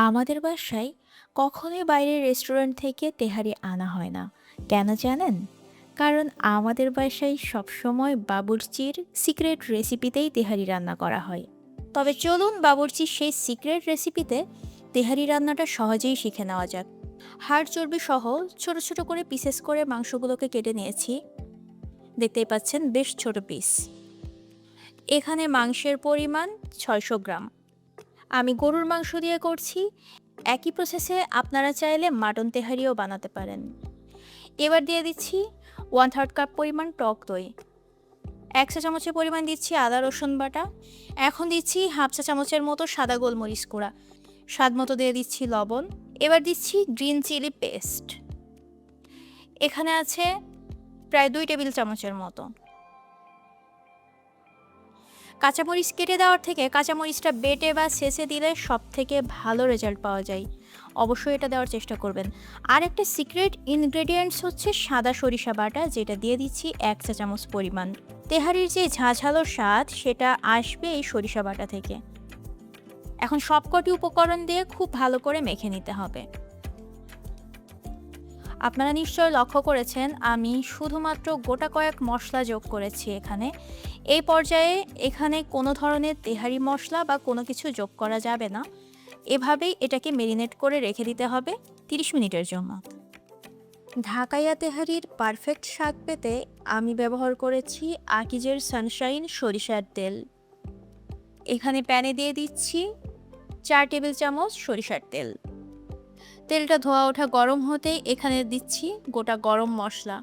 আমাদের বাসায় কখনোই বাইরের রেস্টুরেন্ট থেকে তেহারি আনা হয় না। কেন জানেন? কারণ আমাদের বাসায় সবসময় বাবুর্চির সিক্রেট রেসিপিতেই তেহারি রান্না করা হয়। তবে চলুন বাবুর্চির সেই সিক্রেট রেসিপিতে তেহারি রান্নাটা সহজেই শিখে নেওয়া যাক। হাড় চর্বি সহ ছোট ছোট করে পিসেস করে মাংসগুলোকে কেটে নিয়েছি। দেখতেই পাচ্ছেন বেশ ছোট পিস। এখানে মাংসের পরিমাণ ৬০০ গ্রাম। আমি গরুর মাংস দিয়ে করছি। একই প্রসেসে আপনারা চাইলে মাটন তেহারিও বানাতে পারেন। এবার দিয়ে দিচ্ছি 1/3 কাপ পরিমাণ টক দই। 1 চা চামচের পরিমাণ দিচ্ছি আদা রসুন বাটা। এখন দিচ্ছি হাফ চা চামচের মতো সাদা গোলমরিচ গুঁড়া। স্বাদ মতো দিয়ে দিচ্ছি লবণ। এবার দিচ্ছি গ্রিন চিলি পেস্ট। এখানে আছে প্রায় 2 টেবিল চামচের মতো। কাঁচামরিচ কেটে দেওয়ার থেকে কাঁচামরিচটা বেটে বা ছেঁচে দিলে সবথেকে ভালো রেজাল্ট পাওয়া যায়। অবশ্যই এটা দেওয়ার চেষ্টা করবেন। আর একটা সিক্রেট ইনগ্রেডিয়েন্টস হচ্ছে সাদা সরিষা বাটা, যেটা দিয়ে দিচ্ছি 1 চা চামচ পরিমাণ। তেহারির যে ঝাঝালো স্বাদ সেটা আসবে এই সরিষা বাটা থেকে। এখন সবকটি উপকরণ দিয়ে খুব ভালো করে মেখে নিতে হবে। আপনারা নিশ্চয় লক্ষ্য করেছেন আমি শুধুমাত্র গোটা কয়েক মশলা যোগ করেছি এখানে। এই পর্যায়ে এখানে কোনো ধরনের তেহারি মশলা বা কোনো কিছু যোগ করা যাবে না। এভাবেই এটাকে মেরিনেট করে রেখে দিতে হবে 30 মিনিটের জন্য। ঢাকাইয়া তেহারির পারফেক্ট স্বাদ পেতে আমি ব্যবহার করেছি আকিজের সানশাইন সরিষার তেল। এখানে প্যানে দিয়ে দিচ্ছি 4 টেবিল চামচ সরিষার তেল। তেলটা ধোয়া ওঠা গরম হতেই এখানে দিচ্ছি গোটা গরম মশলা।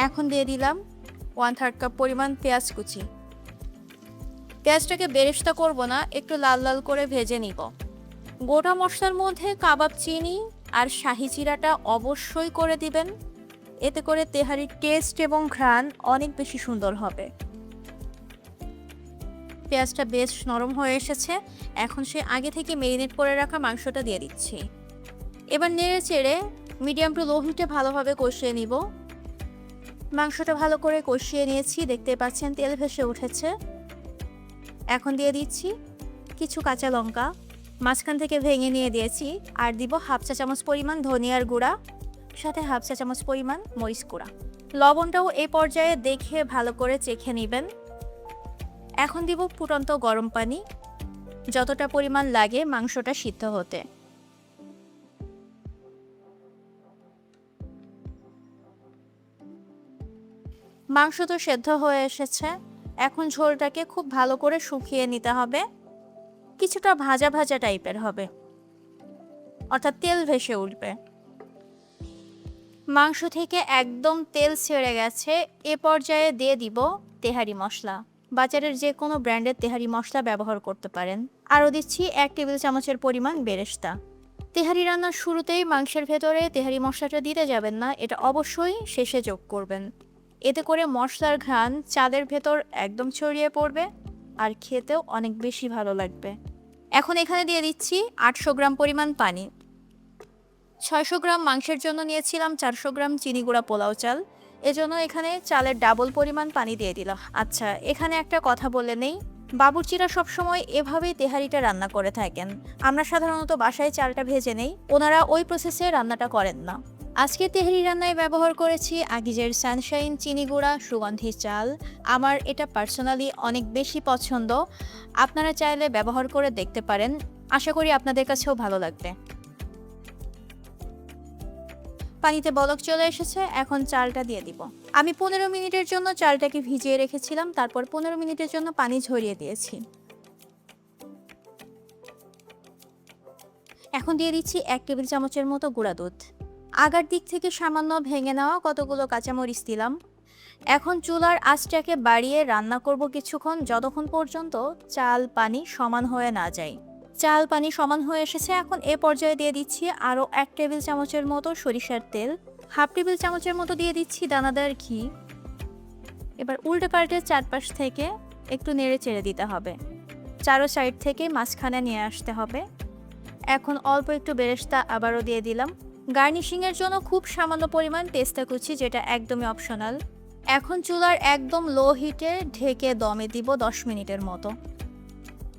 এখন দিয়ে দিলাম 1/3 কাপ পরিমাণ পেঁয়াজ কুচি। পেঁয়াজটাকে বেরেস্তা করব না, একটু লাল লাল করে ভেজে নিব। গোটা মশলার মধ্যে কাবাব চিনি আর শাহি জিরাটা অবশ্যই করে দিবেন। এতে করে তেহারির টেস্ট এবং ঘ্রাণ অনেক বেশি সুন্দর হবে। পেঁয়াজটা বেশ নরম হয়ে এসেছে। এখন সে আগে থেকে মেরিনেট করে রাখা মাংসটা দিয়ে দিচ্ছি। এবার নেড়ে চেড়ে মিডিয়াম টু লো হিটে ভালোভাবে কষিয়ে নিব। মাংসটা ভালো করে কষিয়ে নিয়েছি, দেখতে পাচ্ছেন তেল ভেসে উঠেছে। এখন দিয়ে দিচ্ছি কিছু কাঁচা লঙ্কা, মাঝখান থেকে ভেঙে নিয়ে দিয়েছি। আর দিব হাফ চা চামচ পরিমাণ ধনিয়ার গুঁড়া, সাথে হাফ চা চামচ পরিমাণ মরিচ গুঁড়া। লবণটাও এই পর্যায়ে দেখে ভালো করে চেখে নেবেন। এখন দিব ফুটন্ত গরম পানি, যতটা পরিমাণ লাগে মাংসটা সিদ্ধ হতে। মাংস তো সেদ্ধ হয়ে এসেছে। এখন ঝোলটাকে খুব ভালো করে শুকিয়ে নিতে হবে। কিছুটা ভাজা ভাজা টাইপের হবে, অর্থাৎ তেল ভেসে উঠবে। মাংস থেকে একদম তেল ছেড়ে গেছে। এ পর্যায়ে দিয়ে দিব তেহারি মশলা। বাজারের যে কোনো ব্র্যান্ডের তেহারি মশলা ব্যবহার করতে পারেন। আরও দিচ্ছি 1 টেবিল চামচের পরিমাণ বেরেস্তা। তেহারি রান্নার শুরুতেই মাংসের ভেতরে তেহারি মশলাটা দিতে যাবেন না, এটা অবশ্যই শেষে যোগ করবেন। এতে করে মশলার ঘ্রাণ চালের ভেতর একদম ছড়িয়ে পড়বে আর খেতেও অনেক বেশি ভালো লাগবে। এখন এখানে দিয়ে দিচ্ছি 800 গ্রাম পরিমাণ পানি। 600 গ্রাম মাংসের জন্য নিয়েছিলাম 400 গ্রাম চিনি গুঁড়া পোলাও চাল, এজন্য এখানে চালের ডাবল পরিমাণ পানি দিয়ে দিলাম। আচ্ছা, এখানে একটা কথা বলে নেই, বাবুর্চিরা সবসময় এভাবেই তেহারিটা রান্না করে থাকেন। আমরা সাধারণত বাসায় চালটা ভেজে নেই, ওনারা ওই প্রসেসে রান্নাটা করেন না। আজকে তেহারি রান্নায় ব্যবহার করেছি আকিজের সানশাইন চিনি গুঁড়া সুগন্ধি চাল। আমার এটা পার্সোনালি অনেক বেশি পছন্দ। আপনারা চাইলে ব্যবহার করে দেখতে পারেন, আশা করি আপনাদের কাছেও ভালো লাগবে। পানিতে বলক চলে এসেছে, এখন চালটা দিয়ে দিব। আমি 15 মিনিটের জন্য চালটাকে ভিজিয়ে রেখেছিলাম, তারপর 15 মিনিটের জন্য পানি ঝরিয়ে দিয়েছি। এখন দিয়ে দিচ্ছি 1 টেবিল চামচের মতো গুঁড়া দুধ। আগার দিক থেকে সামান্য ভেঙে নেওয়া কতগুলো কাঁচামরিচ দিলাম। এখন চুলার আঁচটাকে বাড়িয়ে রান্না করব কিছুক্ষণ, যতক্ষণ পর্যন্ত চাল পানি সমান হয়ে না যায়। চাল পানি সমান হয়ে এসেছে। এখন এ পর্যায়ে দিয়ে দিচ্ছি আরও 1 টেবিল চামচের মতো সরিষার তেল, হাফ টেবিল চামচের মতো দিয়ে দিচ্ছি দানাদার ঘি। এবার উল্টে পাল্টে চারপাশ থেকে একটু নেড়ে চেড়ে দিতে হবে। চারো সাইড থেকে মাঝখানে নিয়ে আসতে হবে। এখন অল্প একটু বেরেস্তা আবারও দিয়ে দিলাম। গার্নিশিংয়ের জন্য খুব সামান্য পরিমাণ পেস্তা কুচি, যেটা একদমই অপশনাল। এখন চুলার একদম লো হিটে ঢেকে দমে দিব 10 মিনিটের মতো।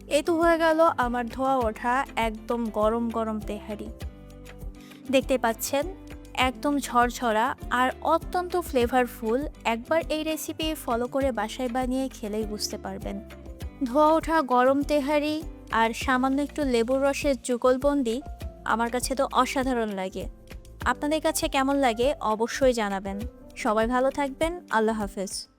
এই তো হয়ে গেল আমার ধোয়া ওঠা একদম গরম গরম তেহারি। দেখতে পাচ্ছেন একদম ঝরঝরা আর অত্যন্ত ফ্লেভারফুল। একবার এই রেসিপি ফলো করে বাসায় বানিয়ে খেলেই বুঝতে পারবেন। ধোয়া ওঠা গরম তেহারি আর সামান্য একটু লেবুর রসের যুগলবন্দি আমার কাছে তো অসাধারণ লাগে। আপনাদের কাছে কেমন লাগে অবশ্যই জানাবেন। সবাই ভালো থাকবেন। আল্লাহ হাফেজ।